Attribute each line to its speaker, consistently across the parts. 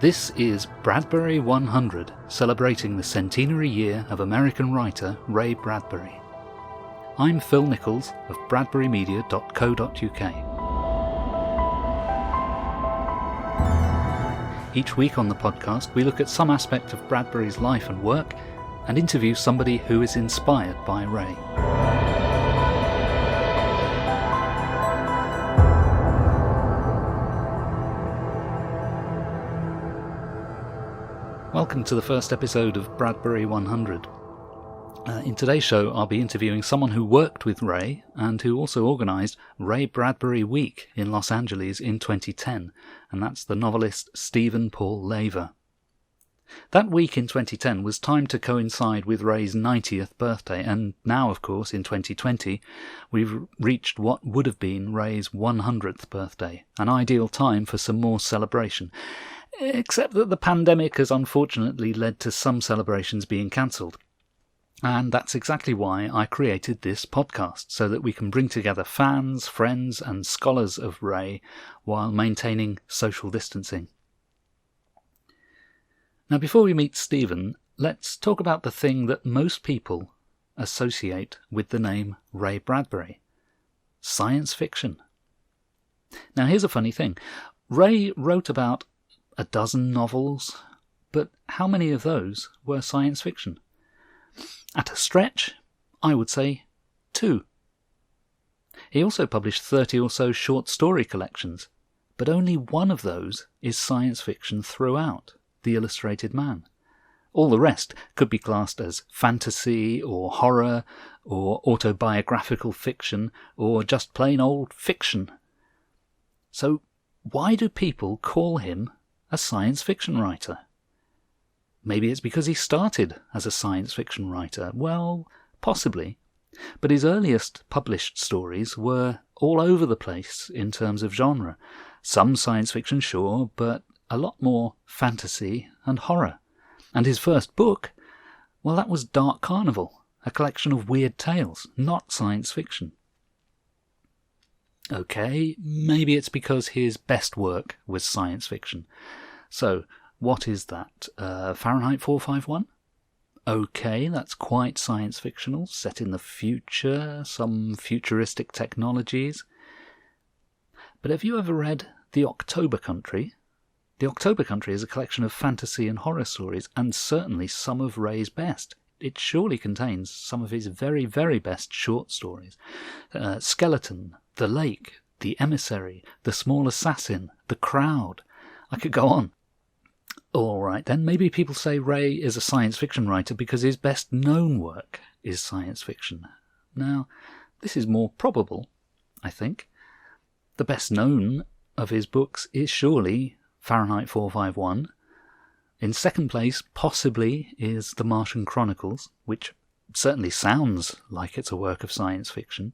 Speaker 1: This is Bradbury 100, celebrating the centenary year of American writer Ray Bradbury. I'm Phil Nichols of bradburymedia.co.uk. Each week on the podcast we look at some aspect of Bradbury's life and work and interview somebody who is inspired by Ray. Welcome to the first episode of Bradbury 100. In today's show I'll be interviewing someone who worked with Ray and who also organised Ray Bradbury Week in Los Angeles in 2010, and that's the novelist Steven Paul Leiva. That week in 2010 was timed to coincide with Ray's 90th birthday, and now, of course, in 2020, we've reached what would have been Ray's 100th birthday, an ideal time for some more celebration. Except that the pandemic has unfortunately led to some celebrations being cancelled. And that's exactly why I created this podcast, so that we can bring together fans, friends and scholars of Ray while maintaining social distancing. Now, before we meet Stephen, let's talk about the thing that most people associate with the name Ray Bradbury: science fiction. Now, here's a funny thing. Ray wrote about a dozen novels, but how many of those were science fiction? At a stretch, I would say 2. He also published 30 or so short story collections, but only one of those is science fiction throughout, The Illustrated Man. All the rest could be classed as fantasy or horror or autobiographical fiction or just plain old fiction. So why do people call him a science fiction writer? Maybe it's because he started as a science fiction writer. Well, possibly. But his earliest published stories were all over the place in terms of genre. Some science fiction, sure, but a lot more fantasy and horror. And his first book, well, that was Dark Carnival, a collection of weird tales, not science fiction. Okay, maybe it's because his best work was science fiction. So, what is that? Fahrenheit 451? Okay, that's quite science fictional, set in the future, some futuristic technologies. But have you ever read The October Country? The October Country is a collection of fantasy and horror stories, and certainly some of Ray's best. It surely contains some of his very, very best short stories. Skeleton, The Lake, The Emissary, The Small Assassin, The Crowd. I could go on. All right, then maybe people say Ray is a science fiction writer because his best known work is science fiction. Now, this is more probable, I think. The best known of his books is surely Fahrenheit 451. In second place, possibly, is The Martian Chronicles, which certainly sounds like it's a work of science fiction.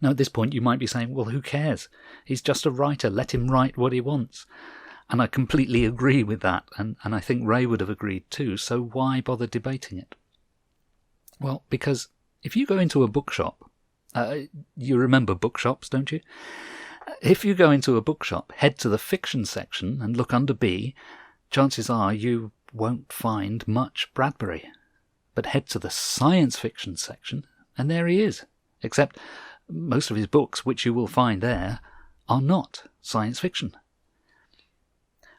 Speaker 1: Now, at this point, you might be saying, well, who cares? He's just a writer. Let him write what he wants. And I completely agree with that, and I think Ray would have agreed too, so why bother debating it? Well, because if you go into a bookshop, you remember bookshops, don't you? If you go into a bookshop, head to the fiction section and look under B, chances are you won't find much Bradbury. But head to the science fiction section, and there he is, except most of his books, which you will find there, are not science fiction.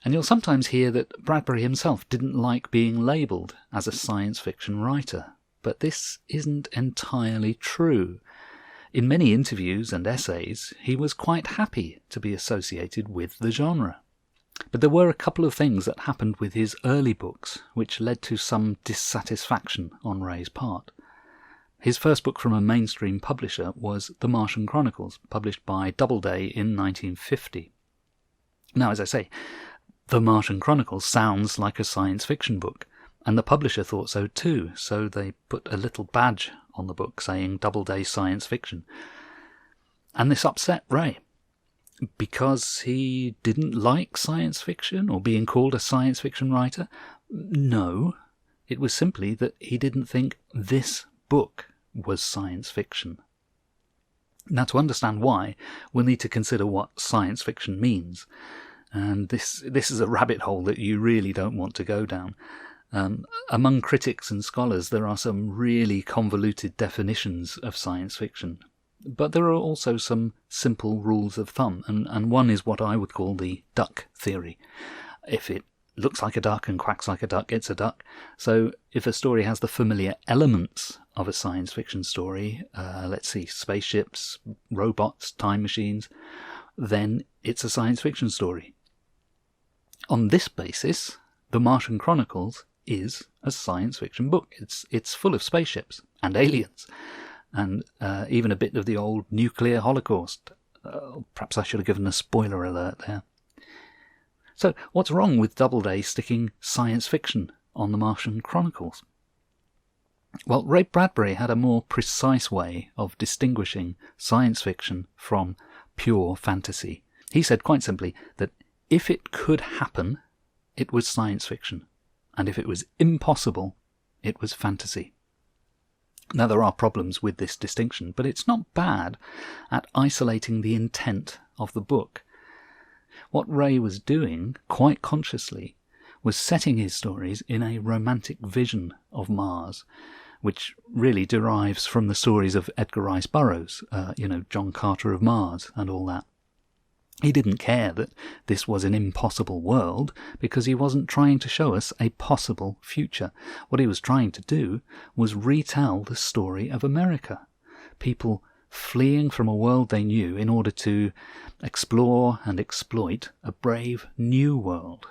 Speaker 1: And you'll sometimes hear that Bradbury himself didn't like being labelled as a science fiction writer, but this isn't entirely true. In many interviews and essays, he was quite happy to be associated with the genre. But there were a couple of things that happened with his early books which led to some dissatisfaction on Ray's part. His first book from a mainstream publisher was The Martian Chronicles, published by Doubleday in 1950. Now, as I say, The Martian Chronicles sounds like a science fiction book, and the publisher thought so too, so they put a little badge on the book saying Doubleday Science Fiction. And this upset Ray, because he didn't like science fiction or being called a science fiction writer. No, it was simply that he didn't think this book was science fiction. Now, to understand why, we'll need to consider what science fiction means. And this is a rabbit hole that you really don't want to go down. Among critics and scholars, there are some really convoluted definitions of science fiction. But there are also some simple rules of thumb, and one is what I would call the duck theory. If it looks like a duck and quacks like a duck, it's a duck. So if a story has the familiar elements of a science fiction story, let's see, spaceships, robots, time machines, then it's a science fiction story. On this basis, The Martian Chronicles is a science fiction book. It's full of spaceships and aliens, and even a bit of the old nuclear holocaust. Perhaps I should have given a spoiler alert there. So what's wrong with Doubleday sticking science fiction on The Martian Chronicles? Well, Ray Bradbury had a more precise way of distinguishing science fiction from pure fantasy. He said quite simply that if it could happen, it was science fiction, and if it was impossible, it was fantasy. Now, there are problems with this distinction, but it's not bad at isolating the intent of the book. What Ray was doing, quite consciously, was setting his stories in a romantic vision of Mars, which really derives from the stories of Edgar Rice Burroughs, John Carter of Mars and all that. He didn't care that this was an impossible world because he wasn't trying to show us a possible future. What he was trying to do was retell the story of America. People fleeing from a world they knew in order to explore and exploit a brave new world.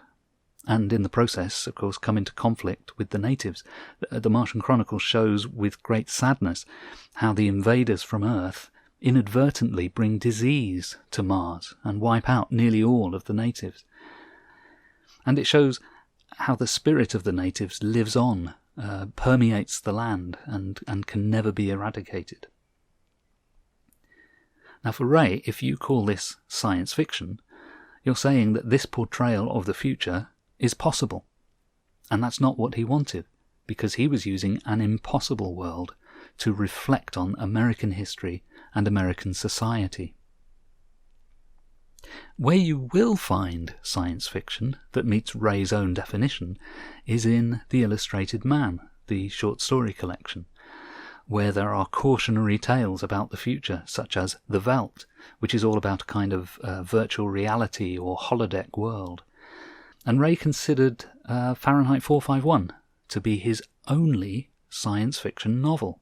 Speaker 1: And in the process, of course, come into conflict with the natives. The Martian Chronicles shows with great sadness how the invaders from Earth inadvertently bring disease to Mars and wipe out nearly all of the natives. And it shows how the spirit of the natives lives on, permeates the land, and can never be eradicated. Now for Ray, if you call this science fiction, you're saying that this portrayal of the future is possible. And that's not what he wanted, because he was using an impossible world to reflect on American history and American society. Where you will find science fiction that meets Ray's own definition is in The Illustrated Man, the short story collection, where there are cautionary tales about the future, such as The Veldt, which is all about a kind of virtual reality or holodeck world. And Ray considered Fahrenheit 451 to be his only science fiction novel.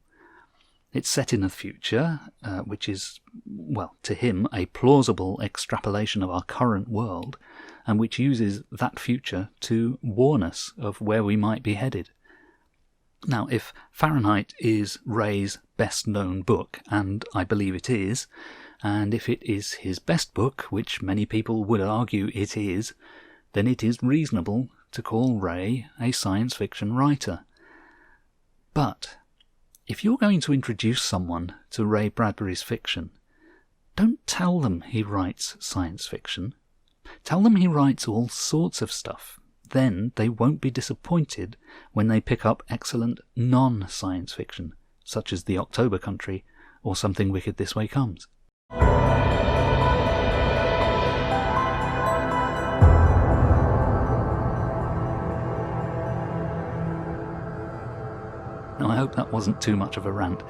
Speaker 1: It's set in a future, which is, well, to him, a plausible extrapolation of our current world, and which uses that future to warn us of where we might be headed. Now, if Fahrenheit is Ray's best-known book, and I believe it is, and if it is his best book, which many people would argue it is, then it is reasonable to call Ray a science fiction writer. But if you're going to introduce someone to Ray Bradbury's fiction, don't tell them he writes science fiction. Tell them he writes all sorts of stuff. Then they won't be disappointed when they pick up excellent non-science fiction, such as The October Country or Something Wicked This Way Comes. Now, I hope that wasn't too much of a rant.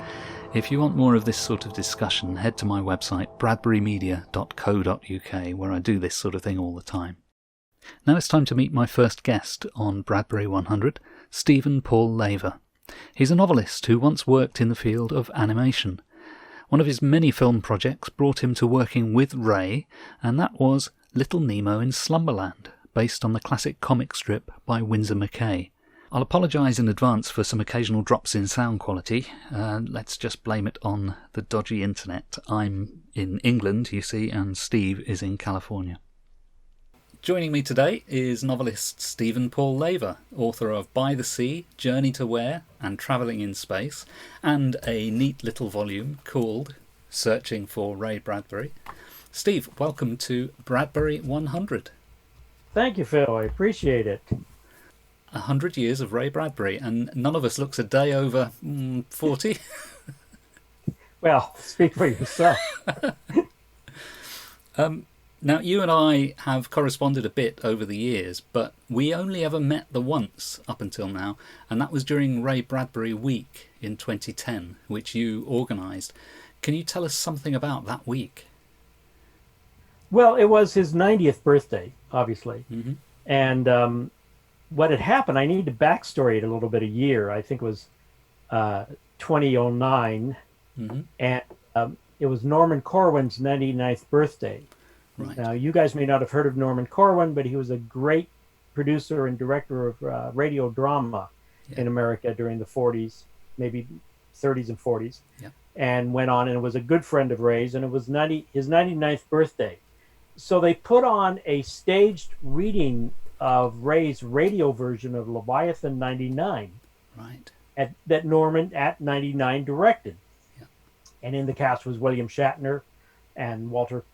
Speaker 1: If you want more of this sort of discussion, head to my website, bradburymedia.co.uk, where I do this sort of thing all the time. Now it's time to meet my first guest on Bradbury 100, Steven Paul Leiva. He's a novelist who once worked in the field of animation. One of his many film projects brought him to working with Ray, and that was Little Nemo in Slumberland, based on the classic comic strip by Winsor McCay. I'll apologise in advance for some occasional drops in sound quality. Let's just blame it on the dodgy internet. I'm in England, you see, and Steve is in California. Joining me today is novelist Steven Paul Leiva, author of By the Sea, Journey to Where, and Travelling in Space, and a neat little volume called Searching for Ray Bradbury. Steve, welcome to Bradbury 100.
Speaker 2: Thank you, Phil. I appreciate it.
Speaker 1: 100 years of Ray Bradbury, and none of us looks a day over 40.
Speaker 2: Well, speak for yourself.
Speaker 1: Now, you and I have corresponded a bit over the years, but we only ever met the once up until now, and that was during Ray Bradbury Week in 2010, which you organised. Can you tell us something about that week?
Speaker 2: Well, it was his 90th birthday, obviously.
Speaker 1: Mm-hmm.
Speaker 2: And what had happened, I need to backstory it a little bit a year. I think it was 2009.
Speaker 1: Mm-hmm.
Speaker 2: And it was Norman Corwin's 99th birthday.
Speaker 1: Right.
Speaker 2: Now, you guys may not have heard of Norman Corwin, but he was a great producer and director of radio drama in America during the 40s, maybe 30s and 40s, and went on and was a good friend of Ray's, and it was his 99th birthday. So they put on a staged reading of Ray's radio version of Leviathan 99,
Speaker 1: right,
Speaker 2: that Norman at 99 directed.
Speaker 1: Yeah.
Speaker 2: And in the cast was William Shatner and Walter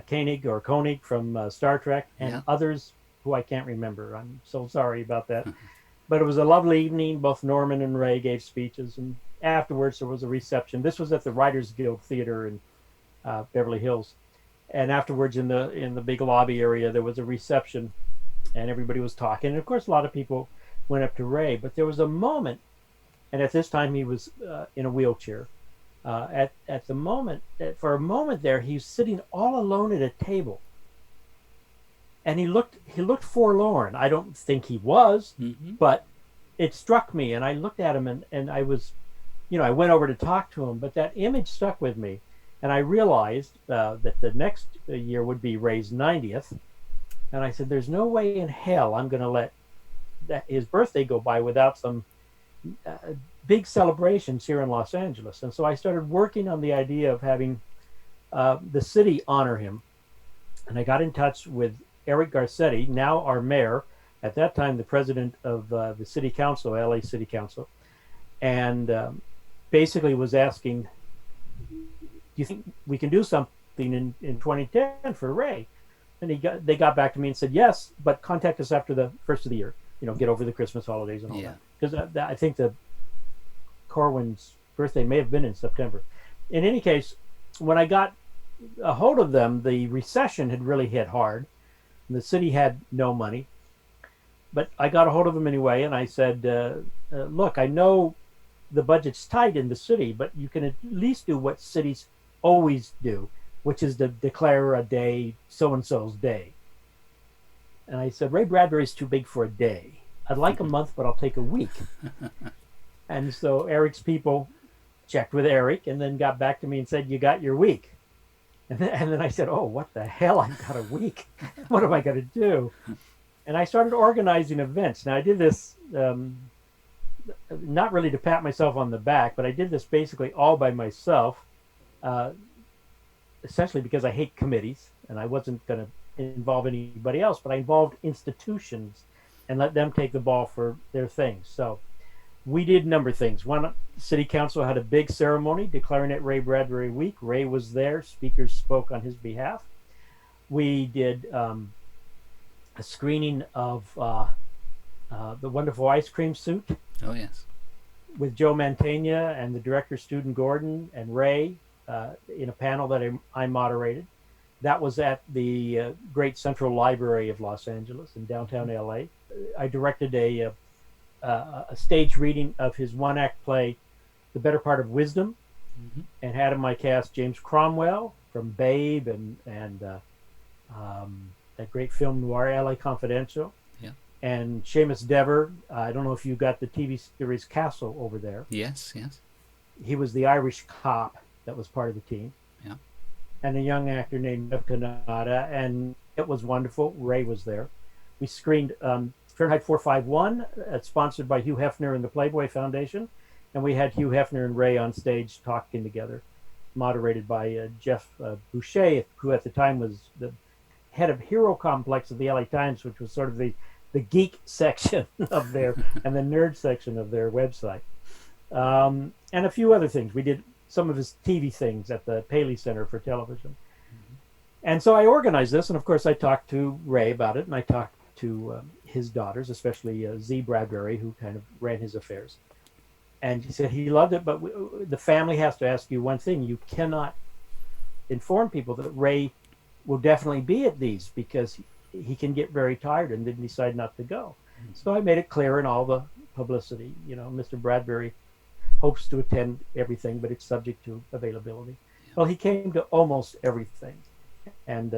Speaker 2: Koenig from Star Trek, and others who I can't remember. I'm so sorry about that. But it was a lovely evening. Both Norman and Ray gave speeches, and afterwards there was a reception. This was at the Writers Guild Theater in Beverly Hills, and afterwards in the big lobby area there was a reception, and everybody was talking. And of course, a lot of people went up to Ray, but there was a moment, and at this time he was in a wheelchair. At the moment, for a moment there, he was sitting all alone at a table, and he looked forlorn. I don't think he was, but it struck me, and I looked at him, and I was, I went over to talk to him, but that image stuck with me, and I realized that the next year would be Ray's 90th, and I said, "There's no way in hell I'm going to let his birthday go by without some big celebrations here in Los Angeles." And so I started working on the idea of having the city honor him. And I got in touch with Eric Garcetti, now our mayor, at that time the president of the city council, LA City Council, and basically was asking, "Do you think we can do something in 2010 for Ray?" And they got back to me and said, "Yes, but contact us after the first of the year, get over the Christmas holidays and all that." Because I think the Corwin's birthday may have been in September. In any case, when I got a hold of them, the recession had really hit hard. The city had no money. But I got a hold of them anyway, and I said, "Look, I know the budget's tight in the city, but you can at least do what cities always do, which is to declare a day, so-and-so's day." And I said, "Ray Bradbury's too big for a day. I'd like a month, but I'll take a week." And so Eric's people checked with Eric and then got back to me and said, "You got your week." And then I said, "Oh, what the hell? I've got a week. What am I going to do?" And I started organizing events. Now, I did this not really to pat myself on the back, but I did this basically all by myself, essentially because I hate committees, and I wasn't going to involve anybody else, but I involved institutions and let them take the ball for their things. So we did a number of things. One, City Council had a big ceremony declaring it Ray Bradbury Week. Ray was there. Speakers spoke on his behalf. We did a screening of The Wonderful Ice Cream Suit.
Speaker 1: Oh, yes.
Speaker 2: With Joe Mantegna and the director, Student Gordon, and Ray in a panel that I moderated. That was at the Great Central Library of Los Angeles in downtown LA. I directed a stage reading of his one-act play, The Better Part of Wisdom, and had in my cast James Cromwell from Babe and that great film noir, LA Confidential, and Seamus Dever. I don't know if you got the TV series Castle over there.
Speaker 1: Yes.
Speaker 2: He was the Irish cop that was part of the team.
Speaker 1: Yeah.
Speaker 2: And a young actor named Nev Kanata, and it was wonderful. Ray was there. We screened Fahrenheit 451, sponsored by Hugh Hefner and the Playboy Foundation, and we had Hugh Hefner and Ray on stage talking together, moderated by Jeff Boucher, who at the time was the head of Hero Complex of the LA Times, which was sort of the geek section of their and the nerd section of their website, and a few other things. We did some of his TV things at the Paley Center for Television. And so I organized this, and of course I talked to Ray about it, and I talked to his daughters, especially Z Bradbury, who kind of ran his affairs. And he said he loved it, but the family has to ask you one thing. You cannot inform people that Ray will definitely be at these because he can get very tired and then decide not to go. So I made it clear in all the publicity, Mr. Bradbury hopes to attend everything, but it's subject to availability. Well, he came to almost everything, and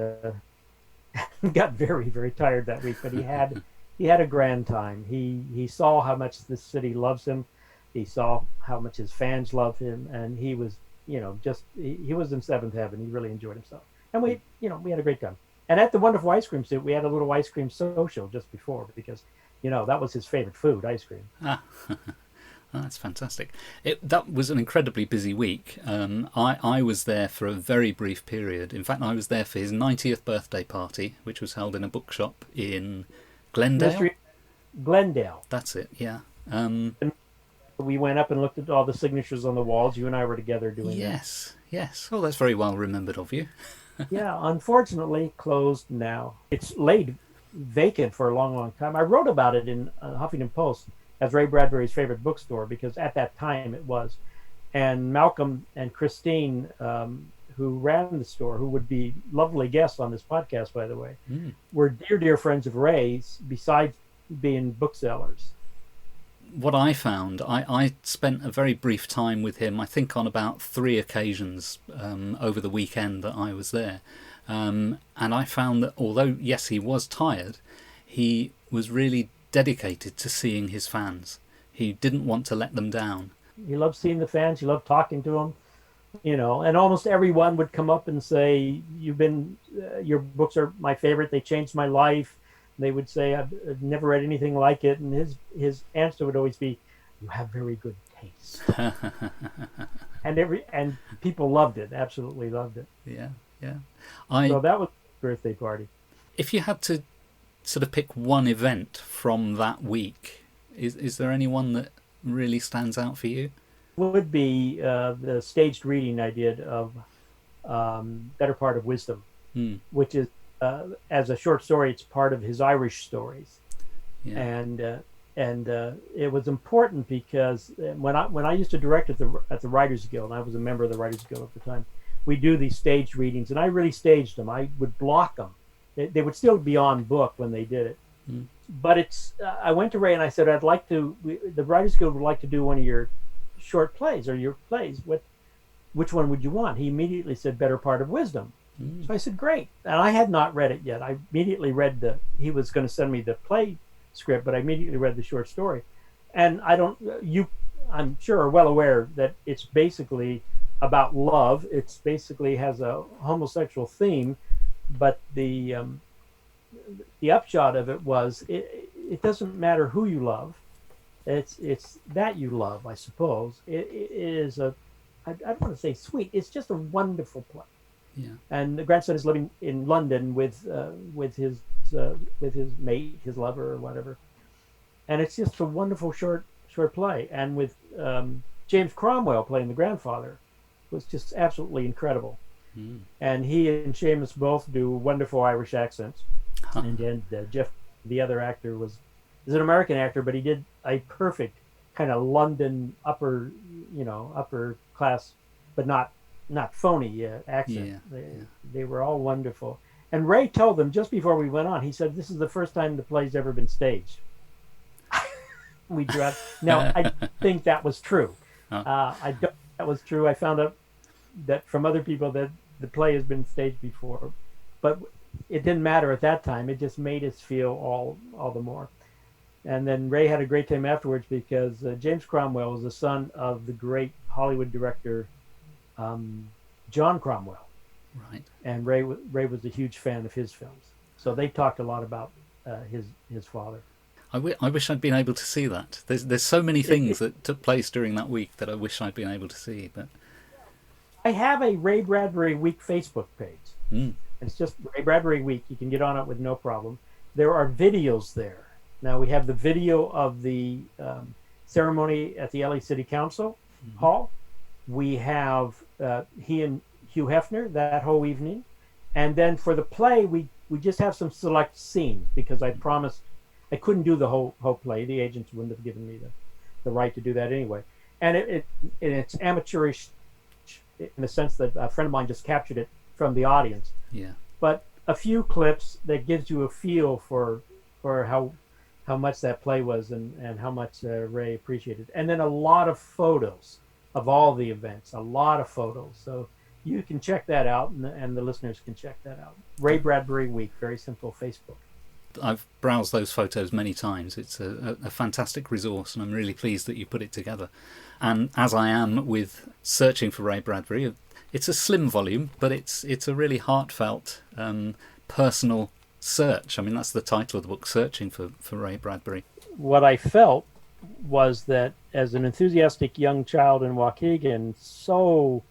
Speaker 2: got very, very tired that week. But he had a grand time. He saw how much the city loves him. He saw how much his fans love him, and he was, he was in seventh heaven. He really enjoyed himself, and we had a great time. And at the Wonderful Ice Cream Suit, we had a little ice cream social just before because, that was his favorite food, ice cream.
Speaker 1: That's fantastic. That was an incredibly busy week. I was there for a very brief period. In fact, I was there for his 90th birthday party, which was held in a bookshop in Glendale.
Speaker 2: Glendale.
Speaker 1: That's it, yeah.
Speaker 2: We went up and looked at all the signatures on the walls. You and I were together doing that.
Speaker 1: Yes. Oh, that's very well remembered of you.
Speaker 2: Yeah, unfortunately closed now. It's laid vacant for a long, long time. I wrote about it in Huffington Post as Ray Bradbury's favorite bookstore because at that time it was. And Malcolm and Christine, who ran the store, who would be lovely guests on this podcast, by the way, were dear, dear friends of Ray's besides being booksellers.
Speaker 1: What I found, I spent a very brief time with him, I think on about 3 occasions over the weekend that I was there. And I found that although, yes, he was tired, he was really dedicated to seeing his fans. He didn't want to let them down.
Speaker 2: He loved seeing the fans. He loved talking to them, and almost everyone would come up and say, your books are my favorite. They changed my life. They would say, I've never read anything like it. And his answer would always be, you have very good taste. and people loved it, absolutely loved it.
Speaker 1: Yeah.
Speaker 2: So that was his birthday party.
Speaker 1: If you had to sort of pick one event from that week, is there anyone that really stands out for you?
Speaker 2: Would be the staged reading I did of Better Part of Wisdom, which is, as a short story, it's part of his Irish stories. Yeah. And it was important because when I used to direct at the Writers Guild, and I was a member of the Writers Guild at the time, we do these staged readings, and I really staged them. I would block them. They would still be on book when they did it. But I went to Ray and I said, the Writers Guild would like to do one of your short plays or your plays. Which one would you want? He immediately said Better Part of Wisdom. So I said, great. And I had not read it yet. I immediately read he was going to send me the play script, but I immediately read the short story. And I'm sure are well aware that it's basically about love. It's basically has a homosexual theme, but the upshot of it was it doesn't matter who you love. It's that you love, I suppose. It is I don't want to say sweet. It's just a wonderful play.
Speaker 1: Yeah. And
Speaker 2: the grandson is living in London with his mate, his lover, or whatever. And it's just a wonderful short play. And with James Cromwell playing the grandfather was just absolutely incredible. And he and Seamus both do wonderful Irish accents. And then Jeff, the other actor, is an American actor, but he did a perfect kind of London upper class, but not phony accent. They were all wonderful. And Ray told them just before we went on, he said, this is the first time the play's ever been staged. We dropped. Now, I think that was true. I don't think that was true. I found out that from other people that the play has been staged before. But it didn't matter at that time. It just made us feel all the more. And then Ray had a great time afterwards because James Cromwell was the son of the great Hollywood director John Cromwell.
Speaker 1: Right.
Speaker 2: And Ray was a huge fan of his films. So they talked a lot about his father.
Speaker 1: I wish I'd been able to see that. There's so many things that took place during that week that I wish I'd been able to see. But
Speaker 2: I have a Ray Bradbury Week Facebook page. It's just Ray Bradbury Week. You can get on it with no problem. There are videos there. Now we have the video of the ceremony at the LA City Council Hall. We have he and Hugh Hefner that whole evening. And then for the play, we just have some select scenes because I promised I couldn't do the whole play. The agents wouldn't have given me the right to do that anyway. And it's amateurish in the sense that a friend of mine just captured it from the audience.
Speaker 1: Yeah.
Speaker 2: but a few clips that gives you a feel for how much that play was and how much Ray appreciated. And then a lot of photos of all the events, a lot of photos. So you can check that out, and the listeners can check that out. Ray Bradbury Week, very simple, Facebook.
Speaker 1: I've browsed those photos many times. It's a fantastic resource, and I'm really pleased that you put it together. And as I am with searching for Ray Bradbury, it's a slim volume, but it's a really heartfelt, personal search. I mean, that's the title of the book, Searching for Ray Bradbury.
Speaker 2: What I felt was that as an enthusiastic young child in Waukegan, so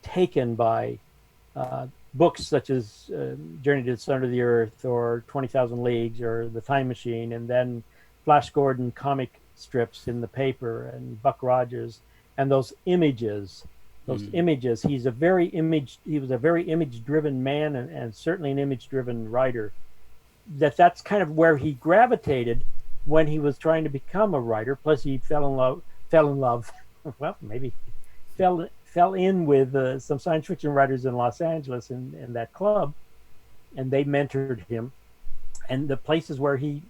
Speaker 2: taken by books such as Journey to the Center of the Earth or 20,000 Leagues or The Time Machine, and then Flash Gordon comic strips in the paper and Buck Rogers and those images. He was a very image driven man, and certainly an image driven writer. That's kind of where he gravitated when he was trying to become a writer. Plus he fell in love well, maybe fell in with some science fiction writers in Los Angeles in that club, and they mentored him. And the places where he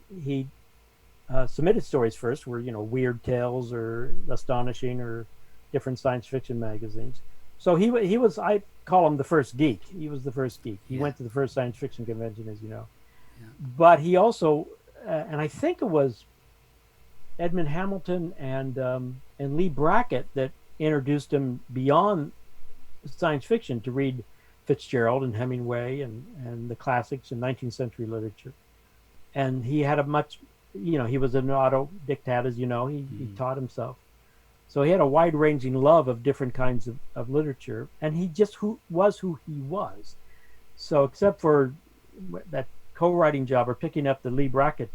Speaker 2: submitted stories first were, Weird Tales or Astonishing or different science fiction magazines. So he was, I call him the first geek. He was the first geek. He went to the first science fiction convention, as you know. Yeah. But he also, and I think it was Edmund Hamilton and Lee Brackett that introduced him beyond science fiction to read Fitzgerald and Hemingway and the classics in 19th century literature. And he had a much, he was an autodidact, as you know, he taught himself. So he had a wide-ranging love of different kinds of literature, and he just was who he was. So except for that co-writing job or picking up the Lee Brackett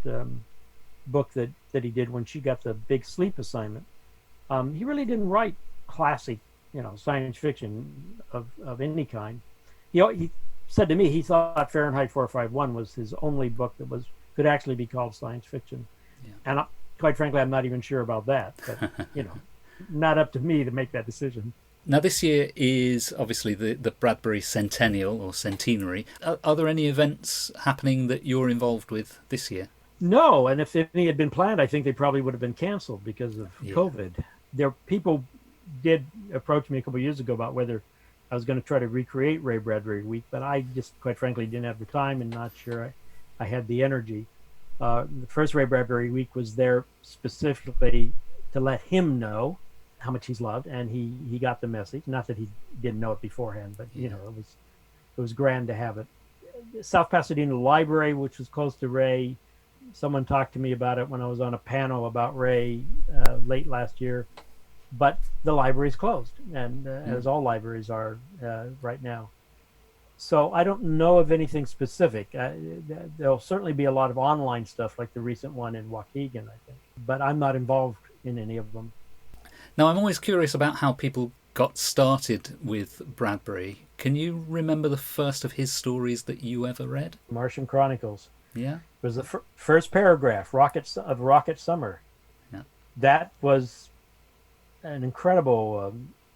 Speaker 2: book that he did when she got the big sleep assignment, he really didn't write classic, science fiction of any kind. He said to me he thought Fahrenheit 451 was his only book that could actually be called science fiction. Yeah. And quite frankly, I'm not even sure about that. But, not up to me to make that decision.
Speaker 1: Now, this year is obviously the Bradbury Centennial or Centenary. Are there any events happening that you're involved with this year?
Speaker 2: No, and if any had been planned, I think they probably would have been canceled because of COVID. People did approach me a couple of years ago about whether I was going to try to recreate Ray Bradbury Week, but I just, quite frankly, didn't have the time and not sure I had the energy. The first Ray Bradbury Week was there specifically to let him know how much he's loved, and he got the message. Not that he didn't know it beforehand, but it was grand to have it. South Pasadena Library, which was close to Ray, someone talked to me about it when I was on a panel about Ray late last year, but the library's closed, and as all libraries are right now. So I don't know of anything specific. There'll certainly be a lot of online stuff like the recent one in Waukegan, I think, but I'm not involved in any of them.
Speaker 1: Now, I'm always curious about how people got started with Bradbury. Can you remember the first of his stories that you ever read?
Speaker 2: Martian Chronicles.
Speaker 1: Yeah.
Speaker 2: It was the first paragraph, Rocket Summer.
Speaker 1: Yeah.
Speaker 2: That was an incredible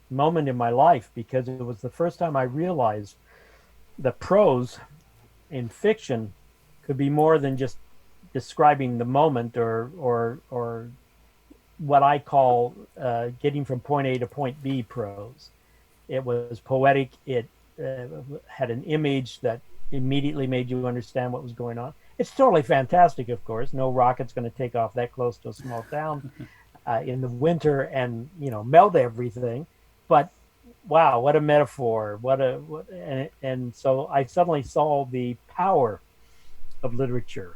Speaker 2: moment in my life because it was the first time I realized that prose in fiction could be more than just describing the moment or what I call getting from point A to point B prose. It was poetic. It had an image that immediately made you understand what was going on. It's totally fantastic, of course. No rocket's going to take off that close to a small town in the winter and melt everything. But wow, what a metaphor! And so I suddenly saw the power of literature,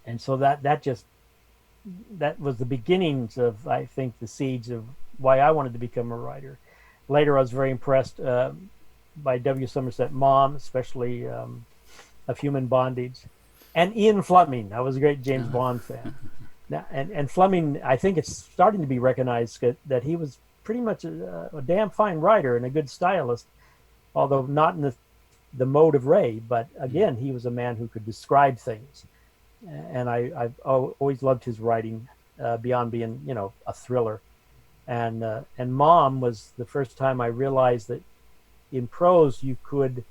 Speaker 2: and so that was the beginnings of, I think, the seeds of why I wanted to become a writer. Later, I was very impressed by W. Somerset Maugham, especially of Human Bondage, and Ian Fleming. I was a great James Bond fan. Now, and Fleming, I think it's starting to be recognized that he was pretty much a damn fine writer and a good stylist, although not in the mode of Ray. But again, he was a man who could describe things. And I've always loved his writing beyond being, a thriller. And Mom was the first time I realized that in prose you could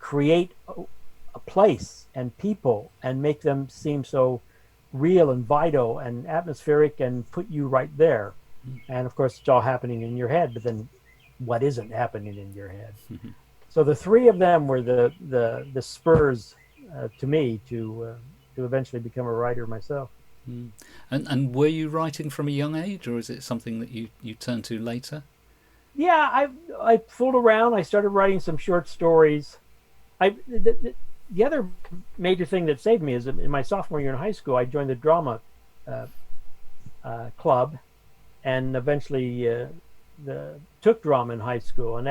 Speaker 2: create a place and people and make them seem so real and vital and atmospheric and put you right there. And of course, it's all happening in your head, but then what isn't happening in your head? So the three of them were the spurs to me to eventually become a writer myself.
Speaker 1: And were you writing from a young age, or is it something that you turned to later?
Speaker 2: Yeah, I fooled around. I started writing some short stories. The other major thing that saved me is in my sophomore year in high school, I joined the drama club, and eventually took drama in high school, and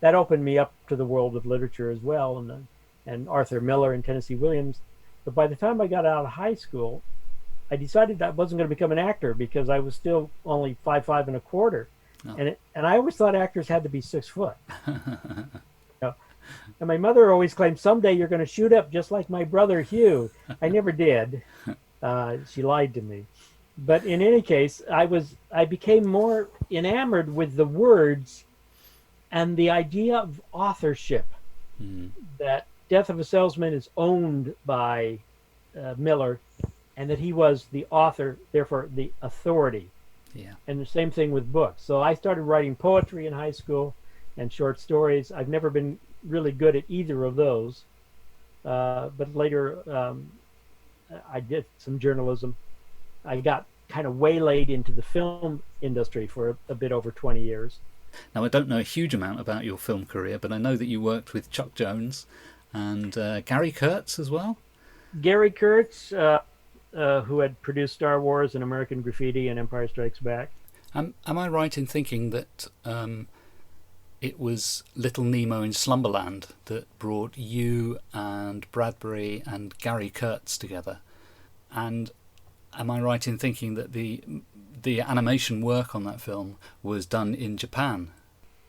Speaker 2: that opened me up to the world of literature as well, and Arthur Miller and Tennessee Williams. But by the time I got out of high school, I decided I wasn't going to become an actor because I was still only 5'1"
Speaker 1: Oh.
Speaker 2: And I always thought actors had to be 6 foot. And my mother always claimed, someday you're going to shoot up just like my brother Hugh. I never did. She lied to me. But in any case, I became more enamored with the words and the idea of authorship. That Death of a Salesman is owned by Miller, and that he was the author, therefore the authority.
Speaker 1: Yeah. And
Speaker 2: the same thing with books. So I started writing poetry in high school and short stories. I've never been really good at either of those. But later I did some journalism. I got kind of waylaid into the film industry for a bit over 20 years.
Speaker 1: Now, I don't know a huge amount about your film career, but I know that you worked with Chuck Jones and Gary Kurtz as well. Gary
Speaker 2: Kurtz, who had produced Star Wars and American Graffiti and Empire Strikes Back.
Speaker 1: Am I right in thinking that it was Little Nemo in Slumberland that brought you and Bradbury and Gary Kurtz together? And am I right in thinking that the animation work on that film was done in Japan?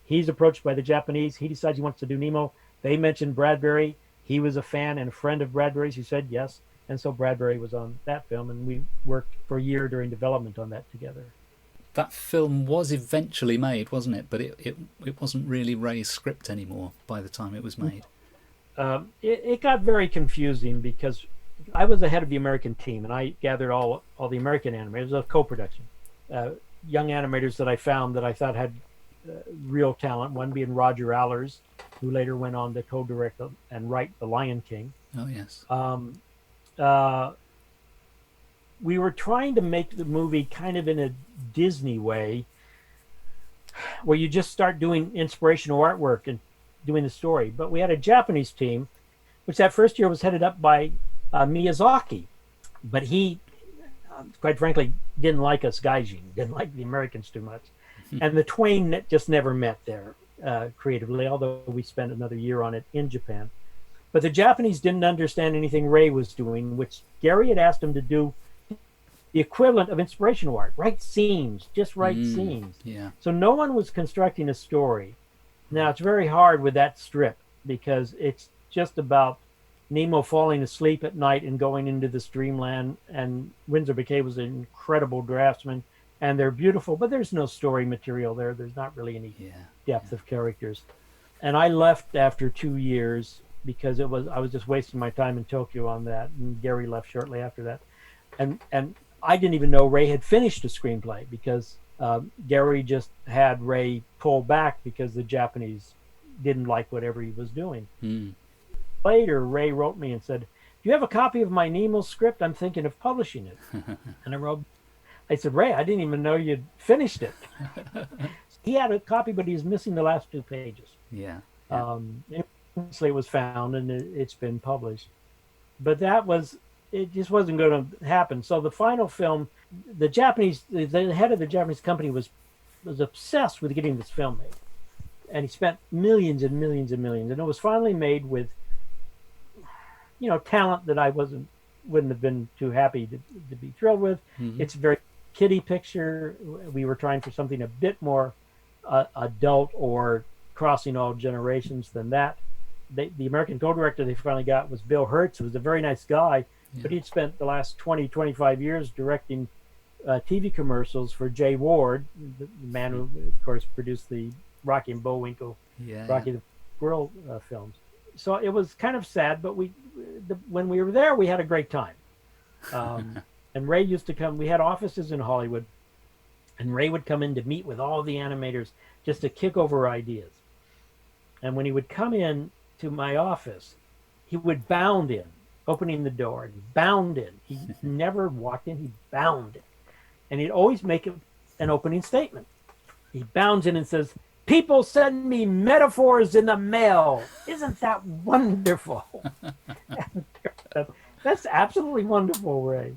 Speaker 2: He's approached by the Japanese. He decides he wants to do Nemo. They mentioned Bradbury. He was a fan and a friend of Bradbury's who said yes. And so Bradbury was on that film, and we worked for a year during development on that together.
Speaker 1: That film was eventually made, wasn't it? But it wasn't really Ray's script anymore by the time it was made.
Speaker 2: It got very confusing because I was the head of the American team, and I gathered all the American animators. It was a co-production. Young animators that I found that I thought had real talent, one being Roger Allers, who later went on to co-direct and write The Lion King.
Speaker 1: Oh, yes.
Speaker 2: We were trying to make the movie kind of in a Disney way, where you just start doing inspirational artwork and doing the story. But we had a Japanese team, which that first year was headed up by Miyazaki. But he, quite frankly, didn't like us gaijin, didn't like the Americans too much. And the twain just never met there creatively, although we spent another year on it in Japan. But the Japanese didn't understand anything Ray was doing, which Gary had asked him to do the equivalent of inspirational art, write scenes, just write scenes.
Speaker 1: Yeah.
Speaker 2: So no one was constructing a story. Now, it's very hard with that strip because it's just about Nemo falling asleep at night and going into this dreamland, and Winsor McCay was an incredible draftsman, and they're beautiful, but there's no story material there. There's not really any depth of characters. And I left after 2 years because I was just wasting my time in Tokyo on that, and Gary left shortly after that. And I didn't even know Ray had finished a screenplay because Gary just had Ray pull back because the Japanese didn't like whatever he was doing. Later, Ray wrote me and said, "Do you have a copy of my Nemo script? I'm thinking of publishing it." And I said, "Ray, I didn't even know you'd finished it." He had a copy, but he's missing the last 2 pages.
Speaker 1: Yeah.
Speaker 2: Eventually it was found and it's been published. But it just wasn't going to happen. So the final film, the head of the Japanese company was obsessed with getting this film made. And he spent millions and millions and millions. And it was finally made with, talent that I wouldn't have been too happy to be thrilled with. It's a very kiddie picture. We were trying for something a bit more adult or crossing all generations than that. The American co-director they finally got was Bill Hertz, who was a very nice guy, but he'd spent the last 20-25 years directing TV commercials for Jay Ward, the man who, of course, produced the Rocky and Bullwinkle, Rocky the Squirrel films. so it was kind of sad, but when we were there, we had a great time. And Ray used to come. We had offices in Hollywood, and Ray would come in to meet with all the animators just to kick over ideas. And when he would come in to my office, he would bound in, opening the door, and he bound in. He never walked in, he bound in. And he'd always make an opening statement. He bounds in and says, "People send me metaphors in the mail. Isn't that wonderful?" That's absolutely wonderful, Ray.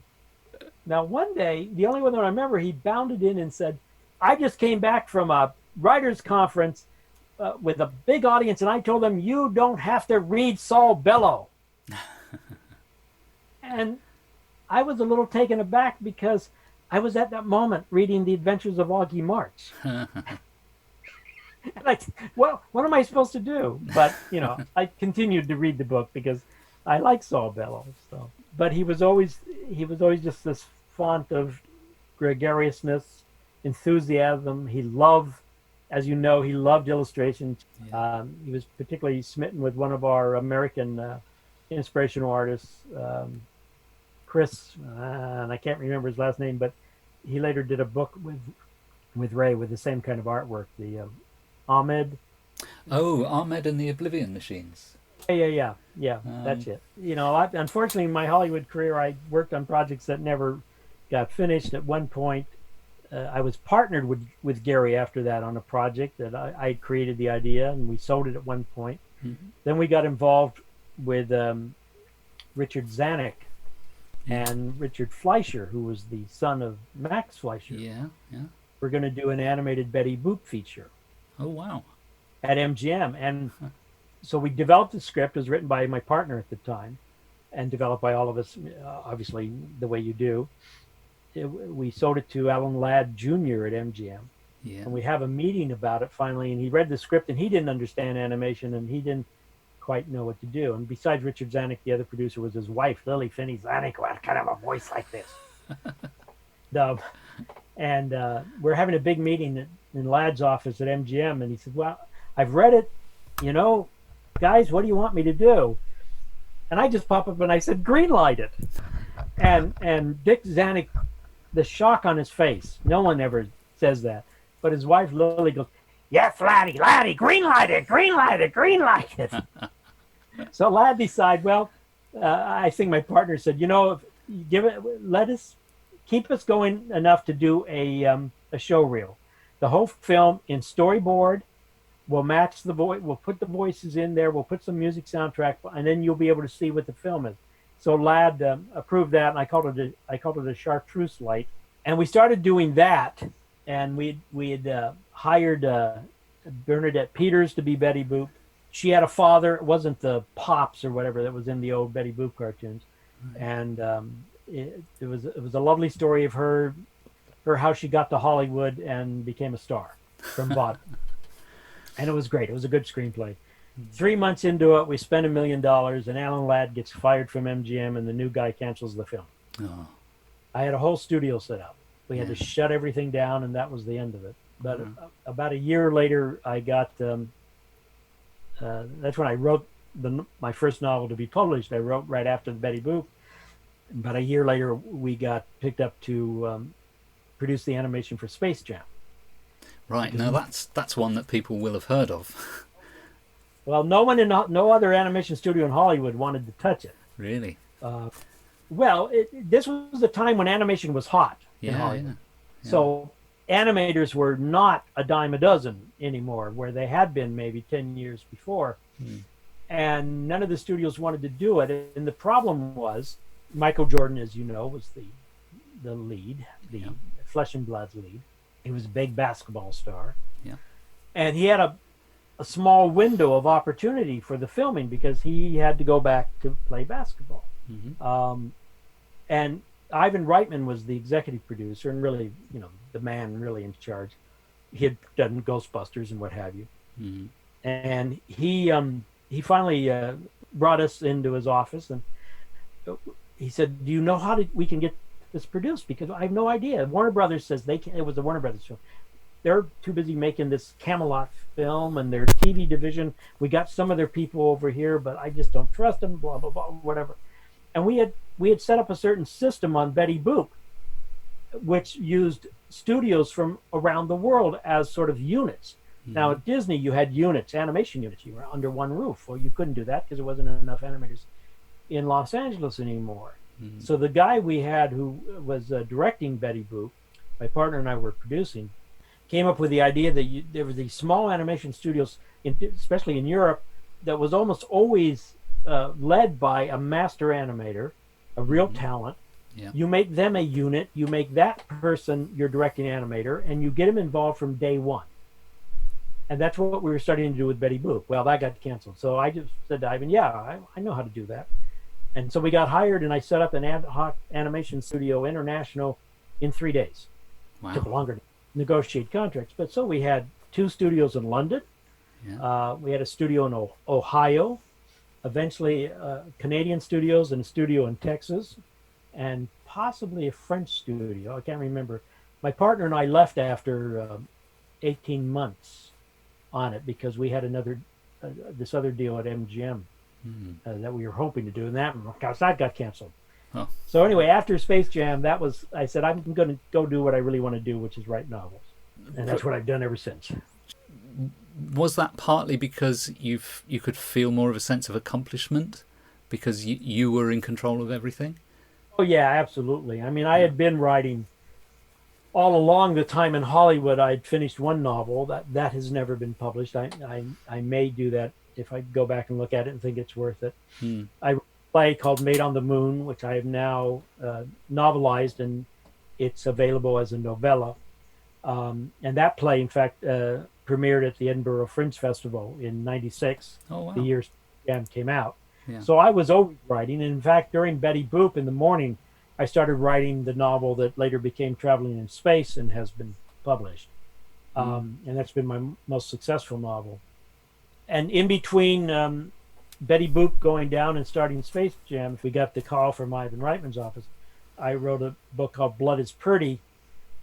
Speaker 2: Now, one day, the only one that I remember, he bounded in and said, "I just came back from a writers' conference with a big audience, and I told them, you don't have to read Saul Bellow." And I was a little taken aback because I was at that moment reading The Adventures of Augie March. And well, what am I supposed to do? But, I continued to read the book because I like Saul Bellow. So, but he was always just this font of gregariousness, enthusiasm. He loved, as you know, he loved illustration. Yeah. He was particularly smitten with one of our American inspirational artists, Chris, and I can't remember his last name, but he later did a book with Ray with the same kind of artwork, the Ahmed.
Speaker 1: Oh, Ahmed and the Oblivion Machines.
Speaker 2: Yeah, that's it. Unfortunately, in my Hollywood career, I worked on projects that never got finished. At one point, I was partnered with Gary after that on a project that I created the idea, and we sold it at one point. Mm-hmm. Then we got involved with Richard Zanuck and Richard Fleischer, who was the son of Max Fleischer.
Speaker 1: Yeah.
Speaker 2: We're going to do an animated Betty Boop feature.
Speaker 1: Oh, wow.
Speaker 2: At MGM. And so we developed the script. It was written by my partner at the time and developed by all of us, obviously, the way you do. We sold it to Alan Ladd Jr. at MGM.
Speaker 1: Yeah.
Speaker 2: And we have a meeting about it finally. And he read the script, and he didn't understand animation, and he didn't quite know what to do. And besides Richard Zanuck, the other producer was his wife, Lily Finney Zanuck, who had kind of a voice like this. And we're having a big meeting in Ladd's office at MGM, and he said, "Well, I've read it, guys, what do you want me to do?" And I just pop up and I said, "Greenlight it." And Dick Zanuck, the shock on his face, no one ever says that, but his wife Lily goes, "Yes, Laddie, greenlight it." So Ladd decided, I think my partner said, keep us going enough to do a show reel. The whole film in storyboard, we'll match the voice, we'll put the voices in there, we'll put some music soundtrack, and then you'll be able to see what the film is. So Ladd approved that, and I called it a chartreuse light, and we started doing that, and we had hired Bernadette Peters to be Betty Boop. She had a father. It wasn't the Pops or whatever that was in the old Betty Boop cartoons. Right. And it was a lovely story of her how she got to Hollywood and became a star from bottom. And it was great. It was a good screenplay. 3 months into it, we spent $1 million, and Alan Ladd gets fired from MGM, and the new guy cancels the film. Oh. I had a whole studio set up. We had to shut everything down, and that was the end of it. But about a year later, I got... that's when I wrote my first novel to be published. I wrote right after the Betty Boop. About a year later, we got picked up to produce the animation for Space Jam.
Speaker 1: Right. Now that's one that people will have heard of.
Speaker 2: Well, no other animation studio in Hollywood wanted to touch it.
Speaker 1: Really?
Speaker 2: This was the time when animation was hot in Hollywood. Yeah. So animators were not a dime a dozen anymore, where they had been maybe 10 years before. And none of the studios wanted to do it. And the problem was, Michael Jordan, as you know, was the lead, the flesh and blood lead. He was a big basketball star. Yeah. And he had a small window of opportunity for the filming because he had to go back to play basketball. Mm-hmm. And Ivan Reitman was the executive producer and really, the man really in charge. He had done Ghostbusters and what have you. Mm-hmm. And he finally brought us into his office, and he said, "Do you know how we can get this produced? Because I have no idea. Warner Brothers says they can." It was the Warner Brothers film. they're too busy making this Camelot film and their TV division. We got some of their people over here, but I just don't trust them. Blah blah blah, whatever. And we had set up a certain system on Betty Boop, which used studios from around the world as sort of units. Now at Disney, you had units, animation units. You were under one roof. Well, you couldn't do that because there wasn't enough animators in Los Angeles anymore. So the guy we had who was directing Betty Boop, my partner and I were producing, came up with the idea that there were these small animation studios, especially in Europe, that was almost always led by a master animator, a real talent.
Speaker 1: Yeah.
Speaker 2: You make them a unit, you make that person your directing animator, and you get them involved from day one. And that's what we were starting to do with Betty Boop. Well, that got canceled. So I just said to Ivan, yeah, I know how to do that. And so we got hired, and I set up an ad hoc animation studio international in 3 days.
Speaker 1: Wow.
Speaker 2: It took longer to negotiate contracts. But so we had 2 studios in London.
Speaker 1: Yeah.
Speaker 2: We had a studio in Ohio, eventually Canadian studios and a studio in Texas, and possibly a French studio. I can't remember. My partner and I left after 18 months on it because we had this other deal at MGM that we were hoping to do, and that got canceled.
Speaker 1: Oh.
Speaker 2: So anyway, after Space Jam, I said I'm going to go do what I really want to do, which is write novels, and that's what I've done ever since.
Speaker 1: Was that partly because you could feel more of a sense of accomplishment because you were in control of everything?
Speaker 2: Oh yeah, absolutely. I mean, I had been writing all along the time in Hollywood. I'd finished one novel that has never been published. I may do that if I go back and look at it and think it's worth it. I wrote a play called Made on the Moon, which I have now novelized, and it's available as a novella. And that play, in fact, premiered at the Edinburgh Fringe Festival in '96, the year Jam came out. Yeah. So I was always writing. And in fact, during Betty Boop in the morning, I started writing the novel that later became Traveling in Space and has been published. And that's been my most successful novel. And in between Betty Boop going down and starting Space Jam, we got the call from Ivan Reitman's office. I wrote a book called Blood is Pretty,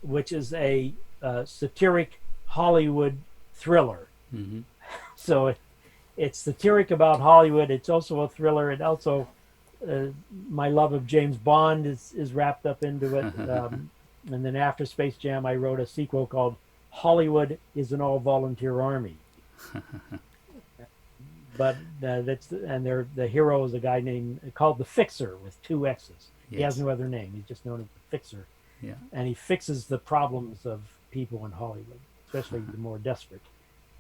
Speaker 2: which is a satiric Hollywood thriller. So it's satiric about Hollywood. It's also a thriller. It also, my love of James Bond is wrapped up into it. And then after Space Jam, I wrote a sequel called Hollywood is an All-Volunteer Army. But the hero is a guy called the Fixer with 2 X's. Yes. He has no other name. He's just known as the Fixer. Yeah. And he fixes the problems of people in Hollywood, especially the more desperate,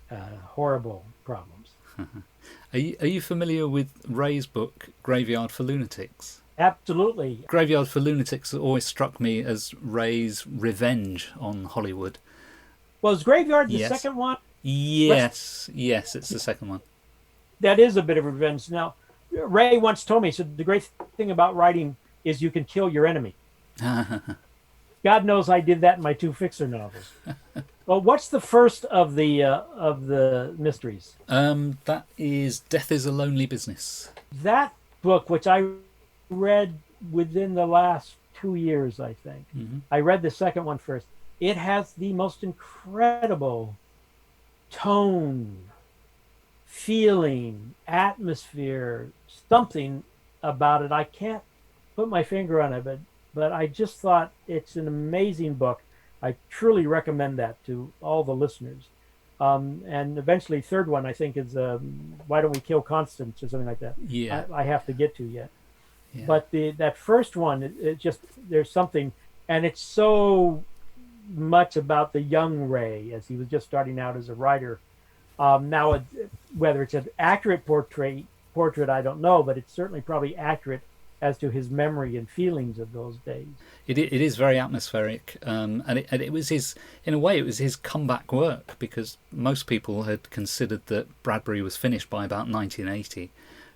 Speaker 2: horrible problems.
Speaker 1: Are you familiar with Ray's book, Graveyard for Lunatics?
Speaker 2: Absolutely.
Speaker 1: Graveyard for Lunatics always struck me as Ray's revenge on Hollywood.
Speaker 2: Was Graveyard the second one?
Speaker 1: Yes, it's the second one.
Speaker 2: That is a bit of revenge. Now, Ray once told me, he said, the great thing about writing is you can kill your enemy. God knows I did that in my 2 Fixer novels. Well, what's the first of the mysteries?
Speaker 1: That is Death is a Lonely Business.
Speaker 2: That book, which I read within the last 2 years, I think. I read the second one first. It has the most incredible tone, feeling, atmosphere, something about it. I can't put my finger on it, but I just thought it's an amazing book. I truly recommend that to all the listeners. And eventually, third one, I think, is Why Don't We Kill Constance or something like that.
Speaker 1: Yeah.
Speaker 2: I have to get to yet. Yeah. But that first one, it just, there's something, and it's so much about the young Ray as he was just starting out as a writer. Now, whether it's an accurate portrait, I don't know, but it's certainly probably accurate as to his memory and feelings of those days.
Speaker 1: It is very atmospheric, and it was in a way, it was his comeback work, because most people had considered that Bradbury was finished by about 1980,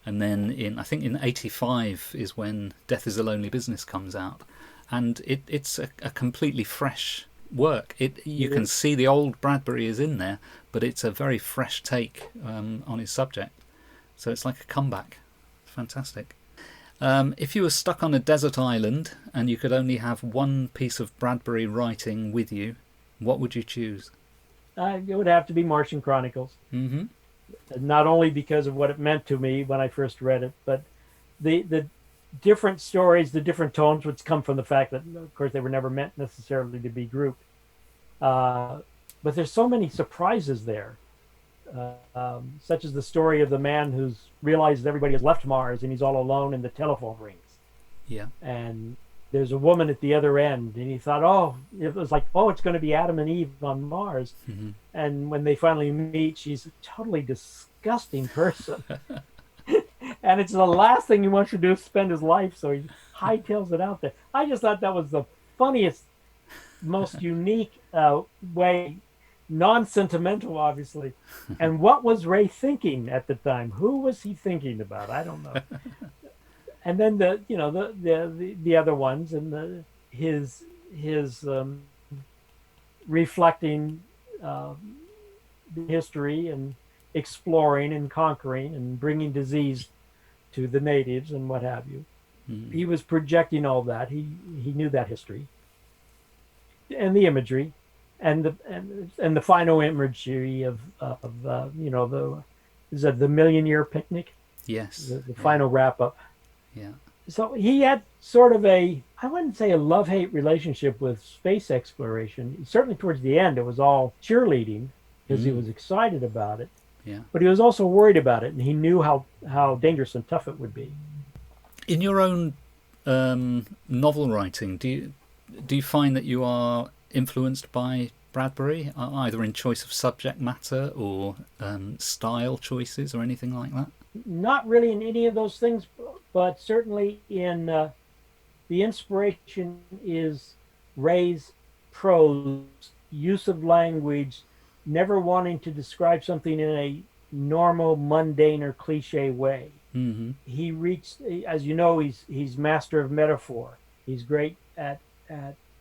Speaker 1: and then I think in 85 is when Death is a Lonely Business comes out, and it's a completely fresh work. You can see the old Bradbury is in there, but it's a very fresh take on his subject, so it's like a comeback. It's fantastic. If you were stuck on a desert island and you could only have one piece of Bradbury writing with you, what would you choose?
Speaker 2: It would have to be Martian Chronicles.
Speaker 1: Mm-hmm.
Speaker 2: Not only because of what it meant to me when I first read it, but the different stories, the different tones, which come from the fact that, of course, they were never meant necessarily to be grouped. But there's so many surprises there, such as the story of the man who's realized everybody has left Mars and he's all alone and the telephone rings.
Speaker 1: Yeah.
Speaker 2: And there's a woman at the other end, and he thought, oh, it was like, oh, it's going to be Adam and Eve on Mars.
Speaker 1: Mm-hmm.
Speaker 2: And when they finally meet, she's a totally disgusting person. And it's the last thing he wants to do is spend his life, so he hightails it out there. I just thought that was the funniest, most unique way, non-sentimental, obviously. And what was Ray thinking at the time? Who was he thinking about? I don't know. And then the other ones, and his reflecting history and exploring and conquering and bringing disease to the natives and what have you.
Speaker 1: Mm.
Speaker 2: He was projecting all that. He knew that history and the imagery, and the final imagery of the Million Year Picnic.
Speaker 1: Yes.
Speaker 2: The final wrap up.
Speaker 1: Yeah.
Speaker 2: So he had sort of I wouldn't say a love-hate relationship with space exploration. Certainly towards the end, it was all cheerleading because he was excited about it.
Speaker 1: Yeah.
Speaker 2: But he was also worried about it, and he knew how dangerous and tough it would be.
Speaker 1: In your own novel writing, do you find that you are influenced by Bradbury, either in choice of subject matter or style choices or anything like that?
Speaker 2: Not really in any of those things, but certainly in the inspiration is Ray's prose, use of language, never wanting to describe something in a normal, mundane, or cliche way.
Speaker 1: Mm-hmm.
Speaker 2: He reached, as you know, he's master of metaphor. He's great at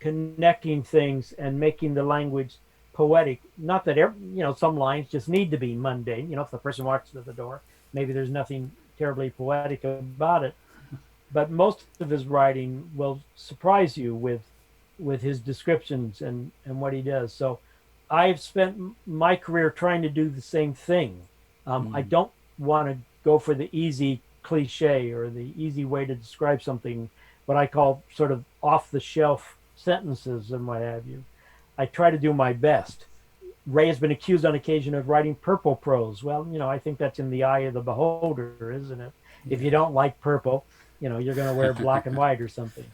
Speaker 2: connecting things and making the language poetic. Not that some lines just need to be mundane. If the person walks to the door, maybe there's nothing terribly poetic about it. But most of his writing will surprise you with his descriptions and what he does. So I've spent my career trying to do the same thing. I don't want to go for the easy cliche or the easy way to describe something, what I call sort of off-the-shelf sentences and what have you. I try to do my best. Ray has been accused on occasion of writing purple prose. Well, I think that's in the eye of the beholder, isn't it? Yeah. If you don't like purple, you're going to wear black and white or something.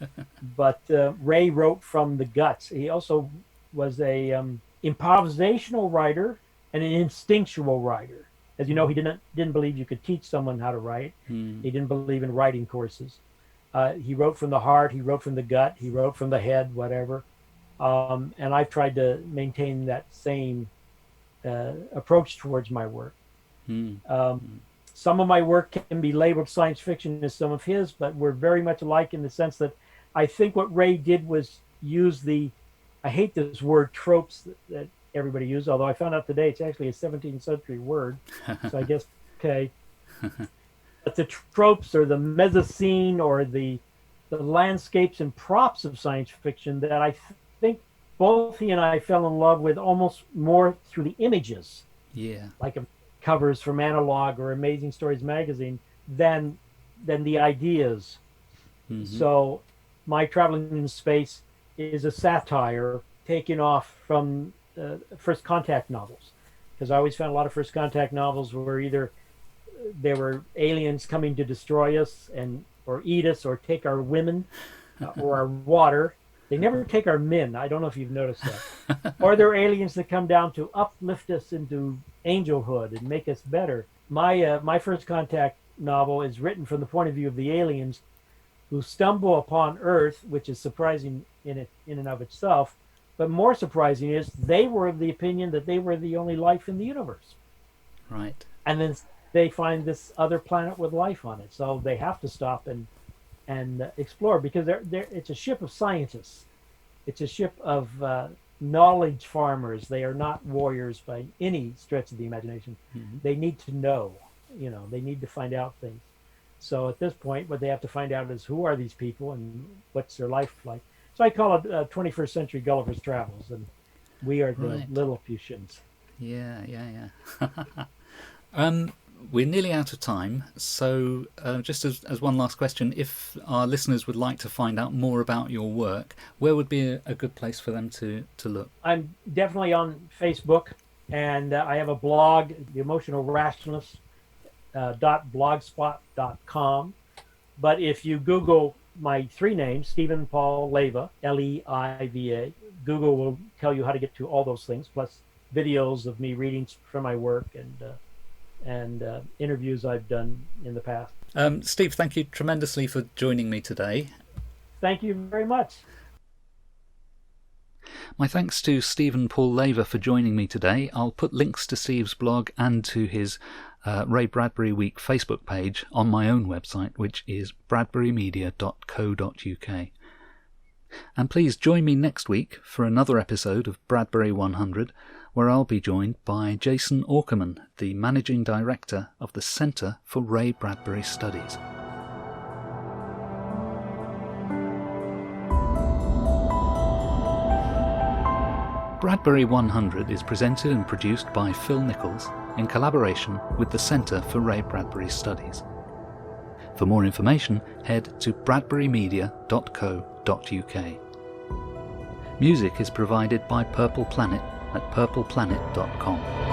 Speaker 2: But Ray wrote from the guts. He also was a improvisational writer and an instinctual writer. As you know, he didn't believe you could teach someone how to write. He didn't believe in writing courses. He wrote from the heart. He wrote from the gut. He wrote from the head, whatever. And I've tried to maintain that same approach towards my work. Some of my work can be labeled science fiction as some of his, but we're very much alike in the sense that I think what Ray did was use I hate this word tropes that everybody uses, although I found out today it's actually a 17th century word. So I guess, okay. But the tropes or the mezzoscene or the landscapes and props of science fiction that I think both he and I fell in love with almost more through the images.
Speaker 1: Yeah.
Speaker 2: Like covers from Analog or Amazing Stories magazine than the ideas. Mm-hmm. So my Traveling in Space is a satire taken off from First Contact novels, because I always found a lot of First Contact novels were either there were aliens coming to destroy us or eat us or take our women or our water. They never take our men. I don't know if you've noticed that. Or there are aliens that come down to uplift us into angelhood and make us better. My First Contact novel is written from the point of view of the aliens who stumble upon Earth, which is surprising in and of itself. But more surprising is they were of the opinion that they were the only life in the universe.
Speaker 1: Right.
Speaker 2: And then they find this other planet with life on it. So they have to stop and explore, because it's a ship of scientists. It's a ship of knowledge farmers. They are not warriors by any stretch of the imagination. Mm-hmm. They need to know, they need to find out things. So at this point, what they have to find out is who are these people and what's their life like. So I call it 21st century Gulliver's Travels, and we are the Lilliputians.
Speaker 1: Yeah. We're nearly out of time, so just as one last question, if our listeners would like to find out more about your work, where would be a good place for them to look?
Speaker 2: I'm definitely on Facebook, and I have a blog, The Emotional Rationalist, .blogspot.com. But if you Google my three names, Steven Paul Leiva, Leiva, Google will tell you how to get to all those things, plus videos of me reading from my work and interviews I've done in the past.
Speaker 1: Steve, thank you tremendously for joining me today.
Speaker 2: Thank you very much.
Speaker 1: My thanks to Steven Paul Leiva for joining me today. I'll put links to Steve's blog and to his Ray Bradbury Week Facebook page on my own website, which is bradburymedia.co.uk. And please join me next week for another episode of Bradbury 100, where I'll be joined by Jason Aukerman, the Managing Director of the Centre for Ray Bradbury Studies. Bradbury 100 is presented and produced by Phil Nichols in collaboration with the Centre for Ray Bradbury Studies. For more information, head to bradburymedia.co.uk. Music is provided by Purple Planet at purpleplanet.com.